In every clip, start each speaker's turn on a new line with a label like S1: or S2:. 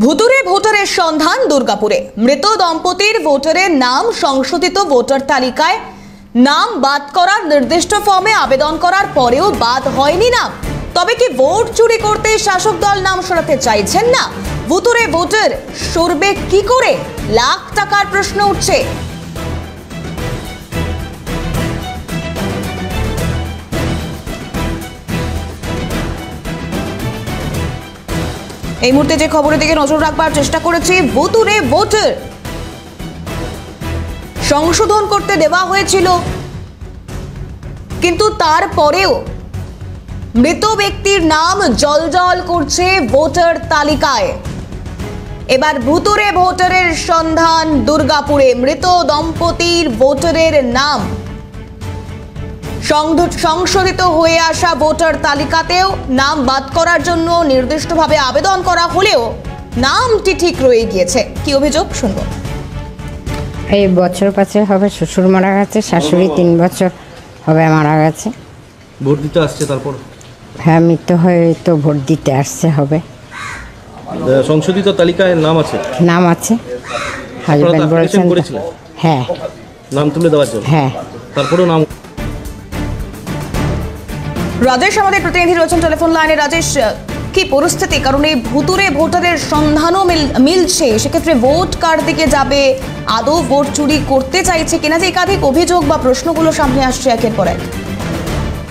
S1: ভুতুরে ভোটারের সন্ধান দুর্গাপুরে। মৃত দম্পতির ভোটারের নাম সংশোধিত ভোটার তালিকায় নাম বাদ করার নির্দিষ্ট ফর্মে আবেদন করার পরেও বাদ হয়নি নাম। তবে কি ভোট চুরি করতে শাসক দল নাম সরাতে চাইছেন না? ভুতুরে ভোটার সরবে কি করে? লাখ টাকার প্রশ্ন উঠছে। এই মুহূর্তে যে খবরের দিকে নজর রাখবার চেষ্টা করেছি, ভুতুরে ভোটার সংশোধন করতে দেওয়া হয়েছিল, কিন্তু তারপরেও মৃত ব্যক্তির নাম জলজল করছে ভোটার তালিকায়। এবার ভুতুরে ভোটারের সন্ধান দুর্গাপুরে। মৃত দম্পতির ভোটারের নাম সংশোধিত হয়ে আসা ভোটার তালিকাতেও নাম বাদ করার জন্য নির্দিষ্টভাবে আবেদন করা হলেও নামটি ঠিক রয়ে গিয়েছে। কি অভিযোগ শুনব।
S2: এই বছর পাঁচে হবে শ্বশুর মারা গেছে, শাশুড়ি 3 বছর হবে মারা গেছে।
S3: ভোট দিতে আসছে, তারপর
S2: হ্যাঁ মৃত্যু হয়ে তো ভোট দিতে আসছে হবে।
S3: সংশোধিত তালিকায় নাম আছে?
S2: নাম আছে। হাজবেন্ড বলেছেন হ্যাঁ
S3: নাম তুলে দেওয়ার জন্য।
S2: হ্যাঁ,
S3: তারপরেও নাম।
S1: রাজেশ আমাদের প্রতিনিধি রয়েছেন টেলিফোন লাইনে। রাজেশ, কি পরিস্থিতি? কারণ এই ভুতুরে ভোটারের সন্ধানও মিলছে, সেক্ষেত্রে ভোট কার দিকে যাবে, আদৌ ভোট চুরি করতে চাইছে কিনা, যে একাধিক অভিযোগ বা প্রশ্নগুলো সামনে আসছে একের পর এক।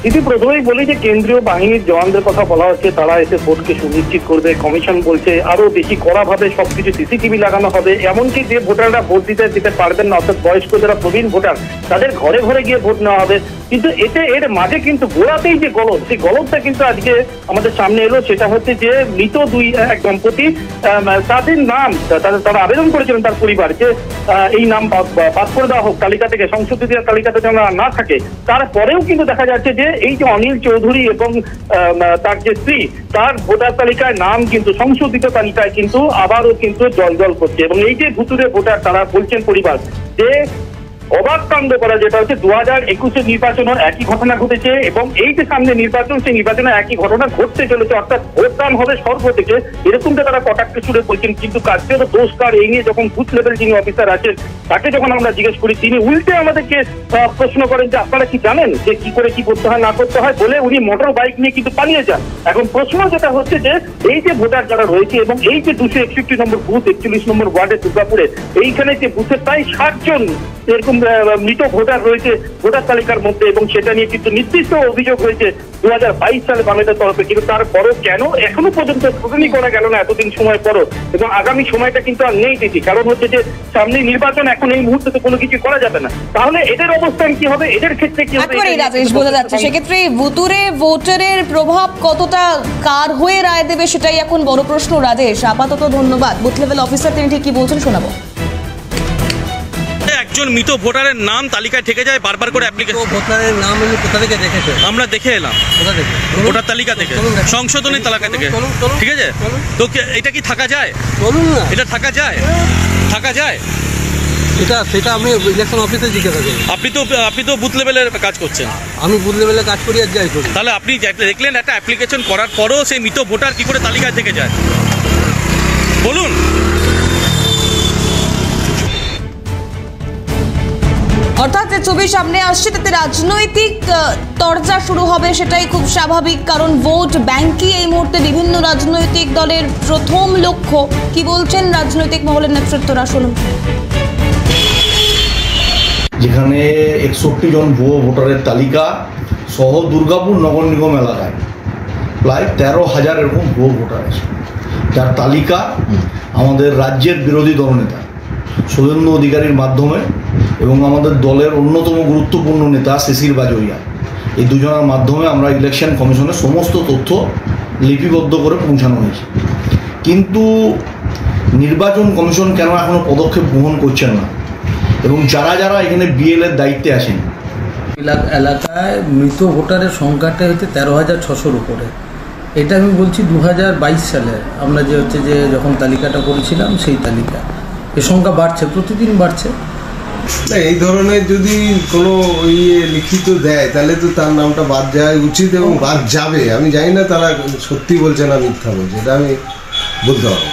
S4: এটি প্রথমেই বলি যে কেন্দ্রীয় বাহিনীর জওয়ানদের কথা বলা হচ্ছে, তারা এসে ভোটকে সুনিশ্চিত করবে। কমিশন বলছে আরো বেশি কড়াভাবে সবকিছু সিসিটিভি লাগানো হবে, এমনকি যে ভোটাররা ভোট দিতে পারবেন না, অর্থাৎ বয়স্ক যারা প্রবীণ ভোটার, তাদের ঘরে ঘরে গিয়ে ভোট নেওয়া হবে। কিন্তু এর মাঝে কিন্তু গোড়াতেই যে গলদ, সেই গলদটা কিন্তু আজকে আমাদের সামনে এলো। সেটা হচ্ছে যে মৃত এক দম্পতি, তাদের নাম তারা আবেদন করেছিলেন, তার পরিবার, যে এই নাম বাদ করে দেওয়া হোক তালিকা থেকে, সংশোধিত তালিকাতে যেন না থাকে। তারপরেও কিন্তু দেখা যাচ্ছে যে এই যে অনিল চৌধুরী এবং তার যে স্ত্রী, তার ভোটার তালিকায় নাম কিন্তু সংশোধিত তালিকায় কিন্তু আবারও কিন্তু জলজল করছে। এবং এই যে ভুতুরে ভোটার, তারা বলছেন পরিবার যে অবাক কাণ্ড করা, যেটা হচ্ছে 2021-এর নির্বাচনের একই ঘটনা ঘটেছে এবং এই যে সামনে নির্বাচন, সেই নির্বাচনে একই ঘটনা ঘটতে চলেছে, অর্থাৎ ভোটদান হবে স্বর্গ থেকে, এরকমটা তারা কটাক্ষ সুরে বলছেন। কিন্তু কার্যত দোষ কার, এই নিয়ে যখন বুথ লেভেল যিনি অফিসার আছেন তাকে যখন আমরা জিজ্ঞেস করি, তিনি উল্টে আমাদেরকে প্রশ্ন করেন যে আপনারা কি জানেন যে কি করে কি করতে হয় না করতে হয়, বলে উনি মোটর বাইক নিয়ে কিন্তু পালিয়ে যান। এখন প্রশ্ন যেটা হচ্ছে যে এই যে ভোটার যারা রয়েছে এবং এই যে 261 নম্বর বুথ, 41 নম্বর ওয়ার্ডে দুর্গাপুরে, এইখানে যে বুথে প্রায় 60 জন এরকম মৃত ভোটার রয়েছে ভোটার তালিকার মধ্যে, এবং সেটা নিয়ে কিন্তু নির্দিষ্ট অভিযোগ হয়েছে 2022 সালে বাংলাদেশের তরফে। কিন্তু তারপরও কেন এখনো পর্যন্ত স্ক্রুটিনি করা গেল না এতদিন সময় পরও? এবং আগামী সময়টা কিন্তু আর নেই দিদি, কারণ হচ্ছে যে সামনে নির্বাচন, এখন এই মুহূর্তে তো কোনো কিছু করা যাবে না। তাহলে এদের অবস্থান কি হবে, এদের ক্ষেত্রে কি হবে?
S1: রাজেশ, বোঝা যাচ্ছে সেক্ষেত্রে ভুতুরে ভোটারের প্রভাব কতটা কার হয়ে রায় দেবে, সেটাই এখন বড় প্রশ্ন। রাজেশ, আপাতত ধন্যবাদ। বুথ লেভেল অফিসার তিনি ঠিক কি বলছেন শোনাবো।
S5: একজন মৃত ভোটারের নাম তালিকায় থেকে যায় বারবার করে। অ্যাপ্লিকেশন
S6: ভোটারের নাম কোথা থেকে দেখেছে?
S5: আমরা দেখে এলাম
S6: কোথা থেকে?
S5: ভোটার তালিকা থেকে, সংশোধনের তালিকা থেকে। ঠিক আছে, তো এটা কি থাকা যায়?
S6: বলুন না,
S5: এটা থাকা যায়? থাকা যায়
S6: সেটা আমি ইলেকশন অফিসে জিজ্ঞাসা করি।
S5: আপনি তো বুথ লেভেলের কাজ করছেন।
S6: আমি বুথ লেভেলে কাজ করি আর যাই করি।
S5: তাহলে আপনি দেখলেন একটা অ্যাপ্লিকেশন করার পরও সেই মৃত ভোটার কি করে তালিকায় থেকে যায় বলুন?
S1: অর্থাৎ যে ছবি সামনে আসছে তাতে রাজনৈতিক তরজা শুরু হবে, সেটাই খুব স্বাভাবিক, কারণ ভোট ব্যাংকই এই মুহূর্তে বিভিন্ন রাজনৈতিক দলের প্রথম লক্ষ্য। কি বলছেন রাজনৈতিক মহলের নেতৃত্বরা, শুনুন।
S7: যেখানে 61 জন ভুয়ো ভোটারের তালিকা সহ দুর্গাপুর নগর নিগম এলাকায় প্রায় 13,000 এরকম ভুয়ো ভোটার আছে, যার তালিকা আমাদের রাজ্যের বিরোধী দলনেতা শুভেন্দু অধিকারীর মাধ্যমে এবং আমাদের দলের অন্যতম গুরুত্বপূর্ণ নেতা শিশির বাজোইয়া, এই দুজনের মাধ্যমে আমরা ইলেকশন কমিশনে সমস্ত তথ্য লিপিবদ্ধ করে পৌঁছানো হয়েছে। কিন্তু নির্বাচন কমিশন কেন এখনও পদক্ষেপ গ্রহণ করছেন না, এবং যারা যারা এখানে বিএলএর দায়িত্বে আছেন,
S6: এলাকায় মৃত ভোটারের সংখ্যাটা হচ্ছে 13,600-র উপরে। এটা আমি বলছি 2022 সালে আমরা যে যখন তালিকাটা করেছিলাম সেই তালিকা, এ সংখ্যা বাড়ছে, প্রতিদিন বাড়ছে।
S8: এই ধরনের যদি কোনো লিখিত দেয় তাহলে তো তার নামটা বাদ যাওয়া উচিত এবং বাদ যাবে। আমি জানি না তারা সত্যি বলছে না মিথ্যা বলছে, এটা আমি বলতে পারবো।